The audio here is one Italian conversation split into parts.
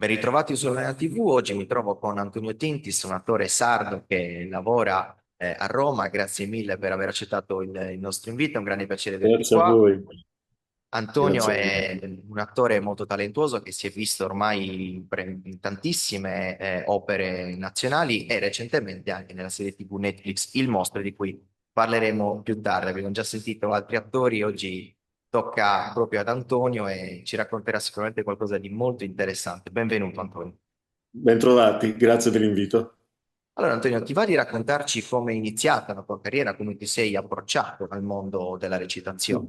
Ben ritrovati su Arena TV. Oggi mi trovo con Antonio Tintis, un attore sardo che lavora a Roma. Grazie mille per aver accettato il nostro invito, è un grande piacere averti Grazie a qua. voi, Antonio grazie a voi. è un attore molto talentuoso che si è visto ormai in tantissime opere nazionali e recentemente anche nella serie TV Netflix Il Mostro, di cui parleremo più tardi. Abbiamo già sentito altri attori, oggi tocca proprio ad Antonio e ci racconterà sicuramente qualcosa di molto interessante. Benvenuto, Antonio. Bentrovati, grazie dell'invito. Allora, Antonio, ti va di raccontarci come è iniziata la tua carriera, come ti sei approcciato al mondo della recitazione?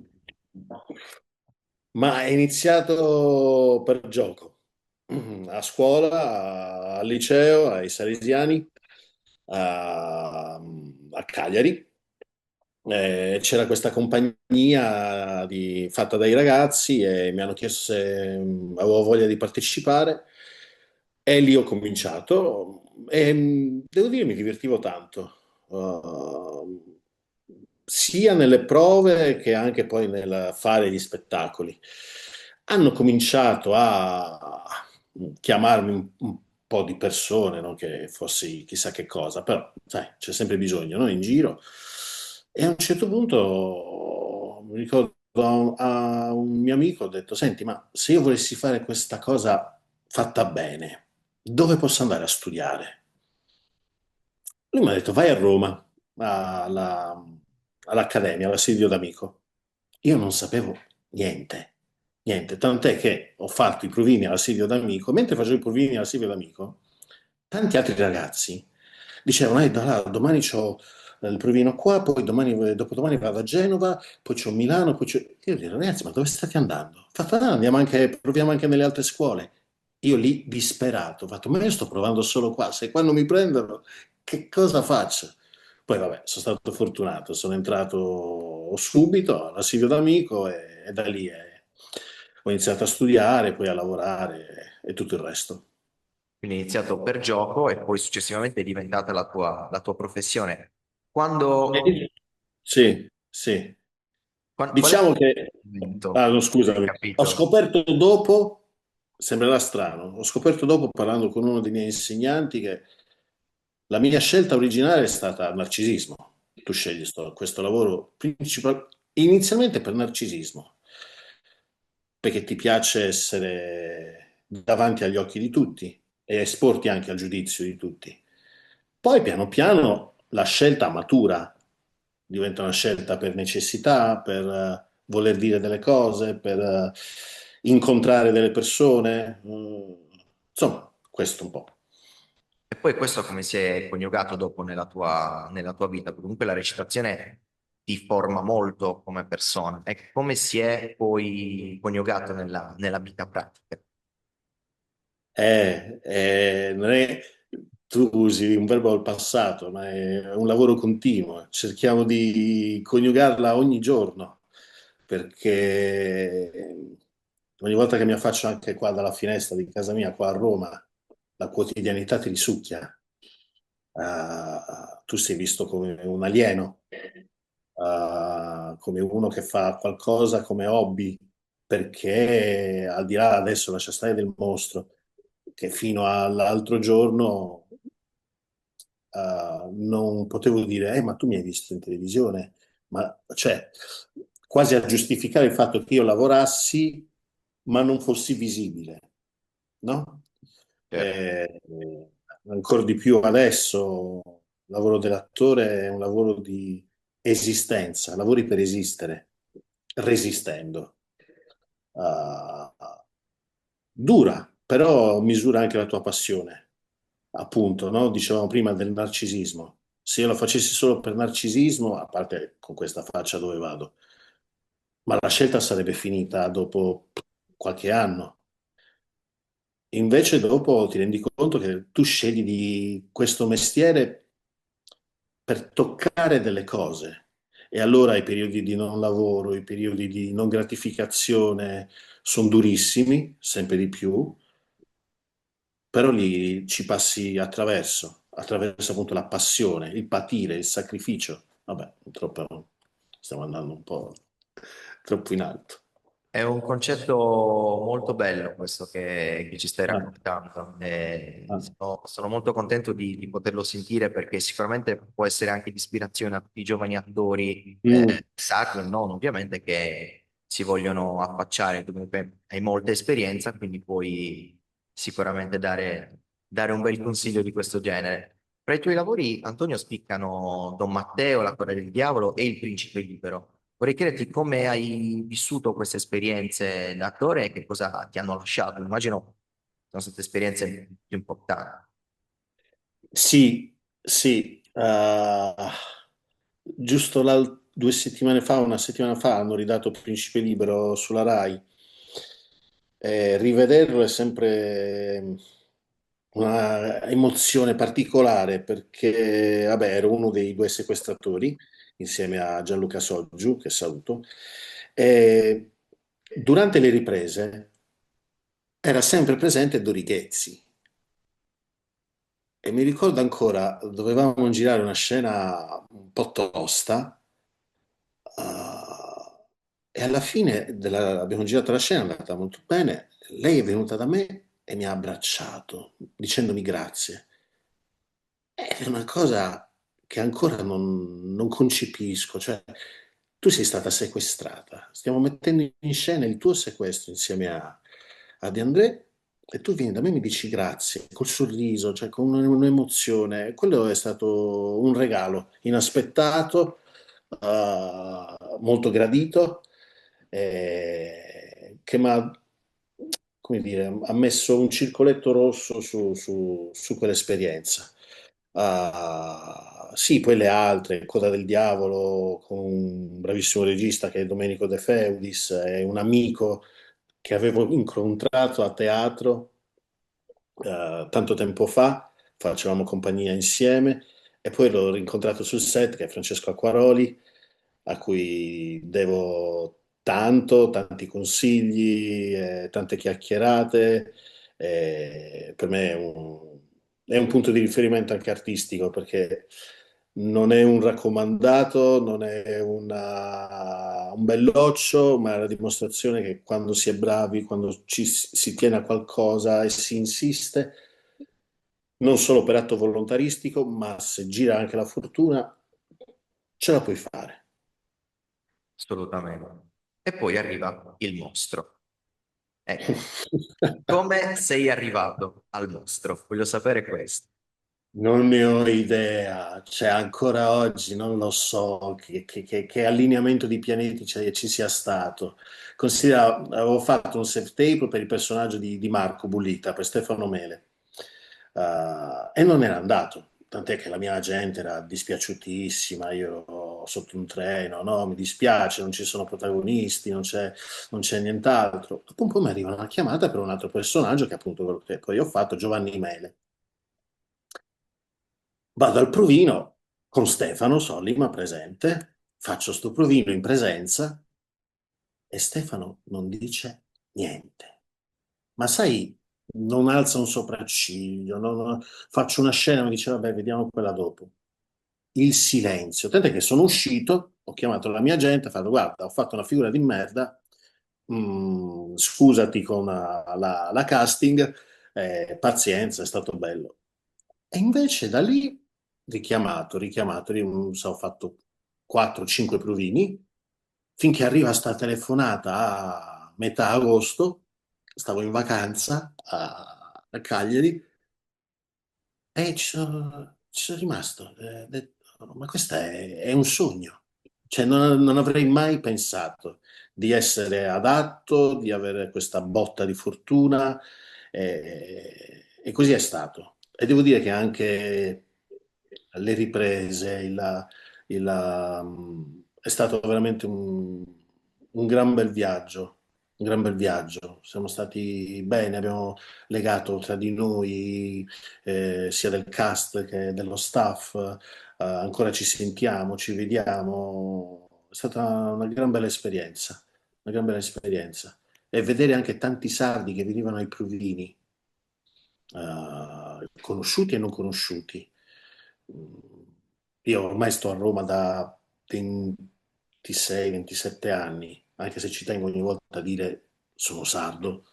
Ma è iniziato per gioco, a scuola, al liceo, ai Salesiani, a Cagliari. C'era questa compagnia fatta dai ragazzi e mi hanno chiesto se avevo voglia di partecipare e lì ho cominciato e devo dire mi divertivo tanto. Sia nelle prove che anche poi nel fare gli spettacoli. Hanno cominciato a chiamarmi un po' di persone, non che fossi chissà che cosa, però sai, c'è sempre bisogno, no? In giro. E a un certo punto mi ricordo a un mio amico, ho detto, senti, ma se io volessi fare questa cosa fatta bene, dove posso andare a studiare? Lui mi ha detto, vai a Roma, all'Accademia, all'Assidio d'Amico. Io non sapevo niente, niente, tant'è che ho fatto i provini all'Assidio d'Amico. Mentre facevo i provini all'Assidio d'Amico, tanti altri ragazzi dicevano, domani c'ho il provino qua, poi dopodomani vado a Genova, poi c'ho Milano, poi c'ho... Io dico, ragazzi, ma dove state andando? Ho fatto, "Ah, proviamo anche nelle altre scuole." Io lì disperato, ho fatto, ma io sto provando solo qua, se qua non mi prendono, che cosa faccio? Poi vabbè, sono stato fortunato, sono entrato subito alla Silvio D'Amico e da lì ho iniziato a studiare, poi a lavorare e tutto il resto. Quindi hai iniziato per gioco e poi successivamente è diventata la tua professione. Quando, Sì, sì. qual è Diciamo il che, momento ah, no, che hai scusami, ho capito? scoperto dopo, sembrerà strano, ho scoperto dopo parlando con uno dei miei insegnanti che la mia scelta originale è stata narcisismo. Tu scegli questo lavoro inizialmente per narcisismo, perché ti piace essere davanti agli occhi di tutti e esporti anche al giudizio di tutti. Poi piano piano la scelta matura, diventa una scelta per necessità, per voler dire delle cose, per incontrare delle persone, insomma, questo un po'. E poi questo come si è coniugato dopo nella tua vita? Comunque la recitazione ti forma molto come persona. E come si è poi coniugato nella vita pratica? Non è, tu usi un verbo al passato, ma è un lavoro continuo. Cerchiamo di coniugarla ogni giorno, perché ogni volta che mi affaccio anche qua dalla finestra di casa mia, qua a Roma, la quotidianità ti risucchia. Tu sei visto come un alieno, come uno che fa qualcosa come hobby, perché al di là adesso lascia stare del mostro, che fino all'altro giorno non potevo dire, ma tu mi hai visto in televisione, ma cioè quasi a giustificare il fatto che io lavorassi ma non fossi visibile, no? Certo. Ancora di più adesso, il lavoro dell'attore è un lavoro di esistenza, lavori per esistere, resistendo. Ah, dura, però misura anche la tua passione, appunto, no? Dicevamo prima del narcisismo. Se io lo facessi solo per narcisismo, a parte con questa faccia dove vado, ma la scelta sarebbe finita dopo qualche anno. Invece dopo ti rendi conto che tu scegli di questo mestiere per toccare delle cose e allora i periodi di non lavoro, i periodi di non gratificazione sono durissimi, sempre di più, però lì ci passi attraverso appunto la passione, il patire, il sacrificio. Vabbè, purtroppo stiamo andando un po' troppo in alto. È un concetto molto bello questo che ci stai Ah, raccontando. ah. Sono molto contento di poterlo sentire perché sicuramente può essere anche di ispirazione a tutti i giovani attori, Mm. sacri o non, ovviamente, che si vogliono affacciare. Tu comunque hai molta esperienza, quindi puoi sicuramente dare un bel consiglio di questo genere. Tra i tuoi lavori, Antonio, spiccano Don Matteo, La Corona del Diavolo e Il Principe Libero. Vorrei chiederti come hai vissuto queste esperienze da attore e che cosa ti hanno lasciato. Immagino sono state esperienze più importanti. Sì, sì, giusto 2 settimane fa, una settimana fa hanno ridato Principe Libero sulla Rai. Rivederlo è sempre una emozione particolare perché, vabbè, ero uno dei due sequestratori insieme a Gianluca Soggiu, che saluto, e durante le riprese era sempre presente Dorichezzi. E mi ricordo ancora, dovevamo girare una scena un po' tosta, e alla fine abbiamo girato la scena, è andata molto bene. Lei è venuta da me e mi ha abbracciato, dicendomi grazie. È una cosa che ancora non concepisco. Cioè, tu sei stata sequestrata, stiamo mettendo in scena il tuo sequestro insieme a De André e tu vieni da me e mi dici grazie, col sorriso, cioè con un'emozione. Quello è stato un regalo inaspettato, molto gradito, che mi ha, come dire, ha messo un circoletto rosso su quell'esperienza. Sì, poi le altre, Coda del Diavolo, con un bravissimo regista che è Domenico De Feudis, è un amico che avevo incontrato a teatro tanto tempo fa, facevamo compagnia insieme, e poi l'ho rincontrato sul set, che è Francesco Acquaroli, a cui devo tanto, tanti consigli, tante chiacchierate. Per me è un punto di riferimento anche artistico, perché non è un raccomandato, non è un belloccio, ma è la dimostrazione che quando si è bravi, quando ci si tiene a qualcosa e si insiste, non solo per atto volontaristico, ma se gira anche la fortuna, ce la puoi fare. Assolutamente. E poi arriva il mostro. Ecco, come sei arrivato al mostro? Voglio sapere questo. Non ne ho idea, cioè ancora oggi non lo so che allineamento di pianeti ci sia stato. Considera, avevo fatto un self tape per il personaggio di Marco Bullita, per Stefano Mele. E non era andato, tant'è che la mia agente era dispiaciutissima, io ero sotto un treno, no, mi dispiace, non ci sono protagonisti, non c'è nient'altro. Dopo un po' mi arriva una chiamata per un altro personaggio, che è appunto quello che poi ho fatto, Giovanni Mele. Vado al provino con Stefano Sollima presente, faccio sto provino in presenza e Stefano non dice niente. Ma sai, non alza un sopracciglio, faccio una scena, mi dice vabbè, vediamo quella dopo. Il silenzio, tant'è che sono uscito, ho chiamato la mia gente, ho fatto guarda, ho fatto una figura di merda, scusati con la casting, pazienza, è stato bello. E invece da lì richiamato, non so, ho fatto 4-5 provini, finché arriva sta telefonata a metà agosto, stavo in vacanza a Cagliari, e ci sono rimasto. Ho detto, ma questo è un sogno. Cioè, non avrei mai pensato di essere adatto, di avere questa botta di fortuna, e così è stato. E devo dire che anche le riprese, è stato veramente un gran bel viaggio. Un gran bel viaggio. Siamo stati bene, abbiamo legato tra di noi, sia del cast che dello staff. Ancora ci sentiamo, ci vediamo. È stata una gran bella esperienza, una gran bella esperienza. E vedere anche tanti sardi che venivano ai provini, conosciuti e non conosciuti. Mm, Io ormai sto a Roma da 26-27 anni, anche se ci tengo ogni volta a dire sono sardo.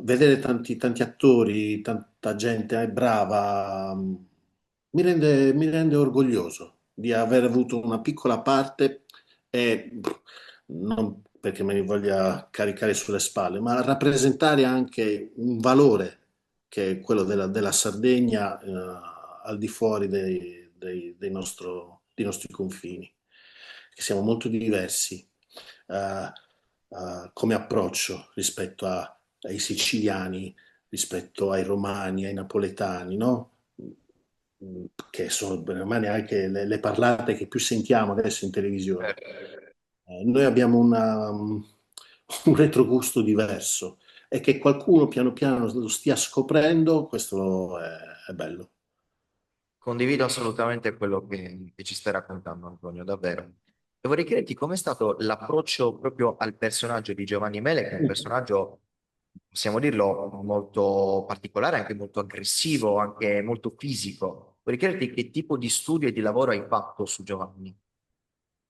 Vedere tanti attori, tanta gente brava, mi rende orgoglioso di aver avuto una piccola parte e non perché me ne voglia caricare sulle spalle, ma rappresentare anche un valore che è quello della Sardegna, al di fuori dei nostri confini, che siamo molto diversi, come approccio rispetto ai siciliani, rispetto ai romani, ai napoletani, no? Che sono ormai anche le parlate che più sentiamo adesso in televisione. Noi abbiamo un retrogusto diverso e che qualcuno piano piano lo stia scoprendo, questo è bello. Condivido assolutamente quello che ci stai raccontando, Antonio, davvero. E vorrei chiederti com'è stato l'approccio proprio al personaggio di Giovanni Mele, che è un personaggio, possiamo dirlo, molto particolare, anche molto aggressivo, anche molto fisico. Vorrei chiederti che tipo di studio e di lavoro hai fatto su Giovanni.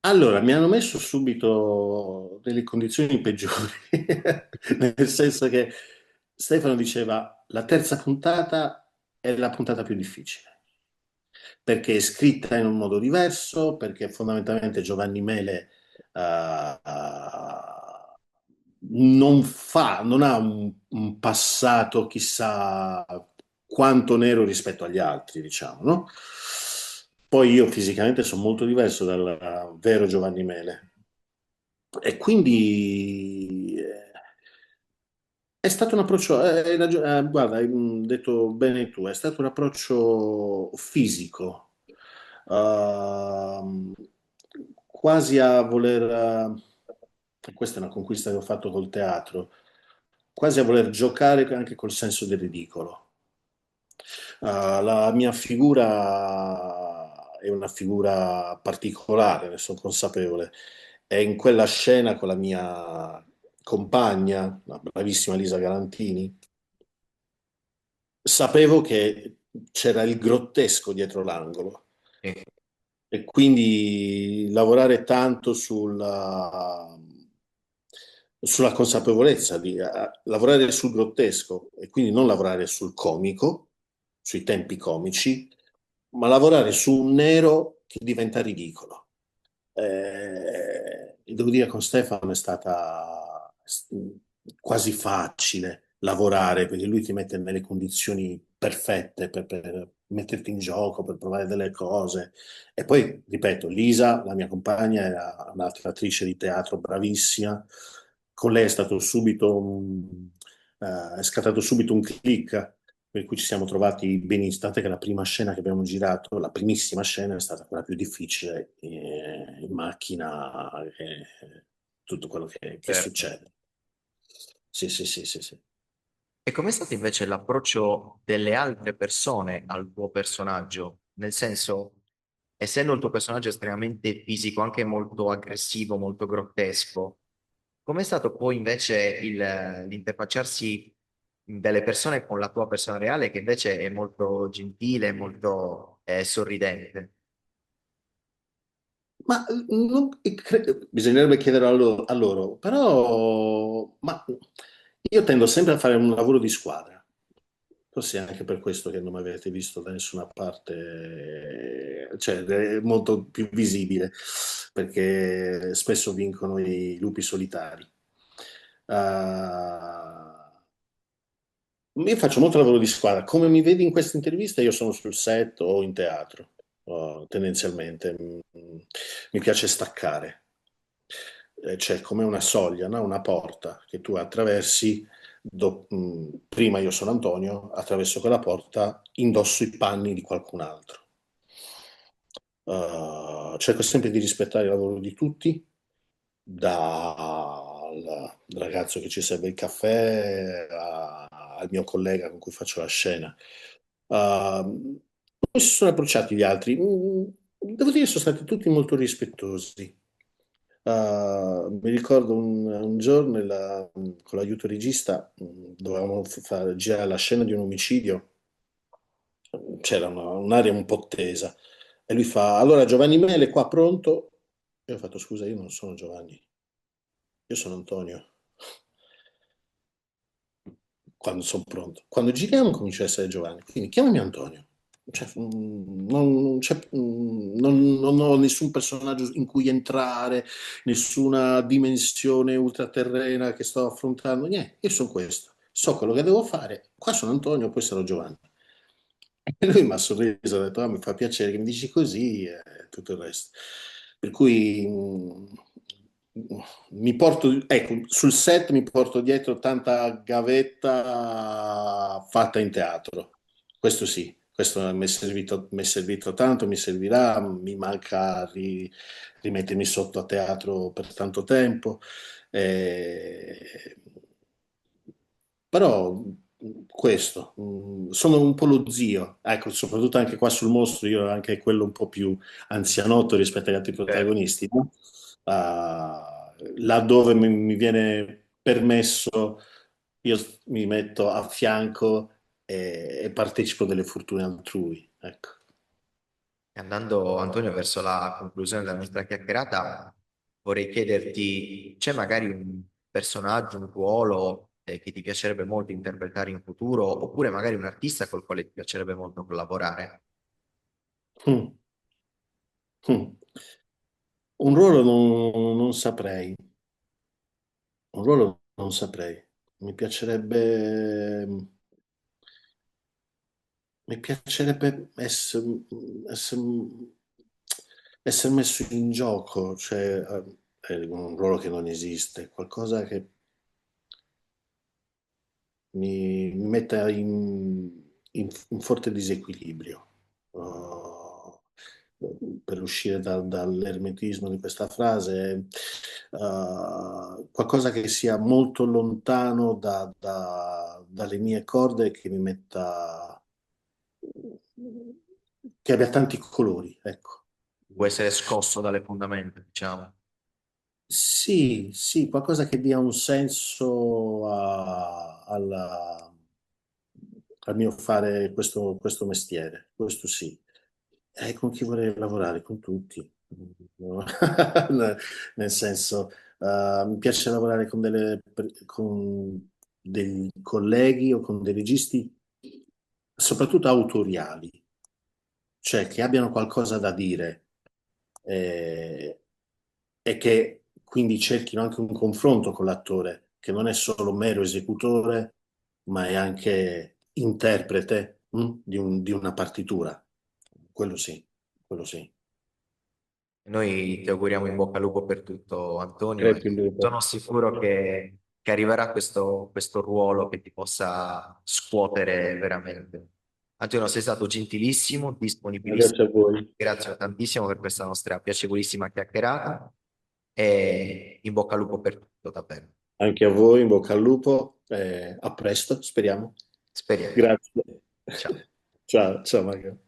Allora, mi hanno messo subito delle condizioni peggiori, nel senso che Stefano diceva la terza puntata è la puntata più difficile, perché è scritta in un modo diverso, perché fondamentalmente Giovanni Mele non ha un passato chissà quanto nero rispetto agli altri, diciamo, no? Poi io fisicamente sono molto diverso dal vero Giovanni Mele e quindi è stato un approccio, guarda, hai detto bene tu, è stato un approccio fisico, ehm, quasi a voler, e questa è una conquista che ho fatto col teatro, quasi a voler giocare anche col senso del ridicolo. La mia figura è una figura particolare, ne sono consapevole. E in quella scena con la mia compagna, la bravissima Lisa Galantini, sapevo che c'era il grottesco dietro l'angolo Sì, e quindi lavorare tanto sulla consapevolezza di lavorare sul grottesco e quindi non lavorare sul comico, sui tempi comici, ma lavorare su un nero che diventa ridicolo. Devo dire con Stefano è stata quasi facile lavorare perché lui ti mette nelle condizioni perfette per metterti in gioco, per provare delle cose. E poi, ripeto, Lisa, la mia compagna, era un'altra attrice di teatro bravissima. Con lei è stato è scattato subito un click per cui ci siamo trovati benissimo, tant'è che la prima scena che abbiamo girato, la primissima scena è stata quella più difficile, in macchina, tutto quello che certo. succede. Sì, sì, sì, sì, sì. E com'è stato invece l'approccio delle altre persone al tuo personaggio? Nel senso, essendo il tuo personaggio estremamente fisico, anche molto aggressivo, molto grottesco, com'è stato poi invece l'interfacciarsi delle persone con la tua persona reale, che invece è molto gentile, molto sorridente? Ma bisognerebbe chiedere a loro, però ma io tendo sempre a fare un lavoro di squadra. Forse è anche per questo che non mi avete visto da nessuna parte, cioè è molto più visibile, perché spesso vincono i lupi solitari. Ah, io faccio molto lavoro di squadra. Come mi vedi in questa intervista, io sono sul set o in teatro, tendenzialmente. Mi piace staccare. C'è come una soglia, no? Una porta che tu attraversi. Prima io sono Antonio, attraverso quella porta, indosso i panni di qualcun altro. Cerco sempre di rispettare il lavoro di tutti, dal ragazzo che ci serve il caffè al mio collega con cui faccio la scena. Come si sono approcciati gli altri? Devo dire che sono stati tutti molto rispettosi. Mi ricordo un giorno con l'aiuto regista dovevamo fare girare la scena di un omicidio, c'era un'area un po' tesa e lui fa, allora Giovanni Mele qua pronto? E ho fatto scusa, io non sono Giovanni. Io sono Antonio. Quando sono pronto. Quando giriamo comincia a essere Giovanni, quindi chiamami Antonio. Cioè, non ho nessun personaggio in cui entrare, nessuna dimensione ultraterrena che sto affrontando, niente, io sono questo, so quello che devo fare, qua sono Antonio, poi sarò Giovanni. E lui mi ha sorriso, ha detto, "Ah, mi fa piacere che mi dici così e tutto il resto." Per cui mi porto, ecco, sul set mi porto dietro tanta gavetta fatta in teatro. Questo sì, questo mi è servito tanto, mi servirà, mi manca rimettermi sotto a teatro per tanto tempo. Eh, però questo, sono un po' lo zio, ecco, soprattutto anche qua sul mostro, io ero anche quello un po' più anzianotto rispetto agli altri Certo. protagonisti, no? Laddove mi viene permesso, io mi metto a fianco e partecipo delle fortune altrui, ecco. E andando, Antonio, verso la conclusione della nostra chiacchierata, vorrei chiederti, c'è magari un personaggio, un ruolo che ti piacerebbe molto interpretare in futuro, oppure magari un artista col quale ti piacerebbe molto collaborare? Mm, mm. Un ruolo non saprei, un ruolo non saprei. Mi piacerebbe, mi piacerebbe essere messo in gioco, cioè è un ruolo che non esiste, qualcosa che mi metta in forte disequilibrio. Uh, per uscire dall'ermetismo di questa frase, qualcosa che sia molto lontano dalle mie corde e che mi metta, che abbia tanti colori, ecco. Può essere scosso dalle fondamenta, diciamo. Sì, sì, qualcosa che dia un senso al mio fare questo mestiere, questo sì. E con chi vorrei lavorare? Con tutti. No? Nel senso, mi piace lavorare con dei colleghi o con dei registi, soprattutto autoriali, cioè che abbiano qualcosa da dire eh, e che quindi cerchino anche un confronto con l'attore, che non è solo mero esecutore, ma è anche interprete, di una partitura. Quello sì, quello sì. Noi ti auguriamo in bocca al lupo per tutto, Antonio, Crepi e il lupo. sono sicuro che arriverà questo ruolo che ti possa scuotere veramente. Antonio, sei stato gentilissimo, disponibilissimo. Grazie a voi. Grazie tantissimo per questa nostra piacevolissima chiacchierata e in bocca al lupo per tutto, davvero. Anche a voi, in bocca al lupo. A presto, speriamo. Speriamo. Grazie. Ciao. Ciao, ciao Mario.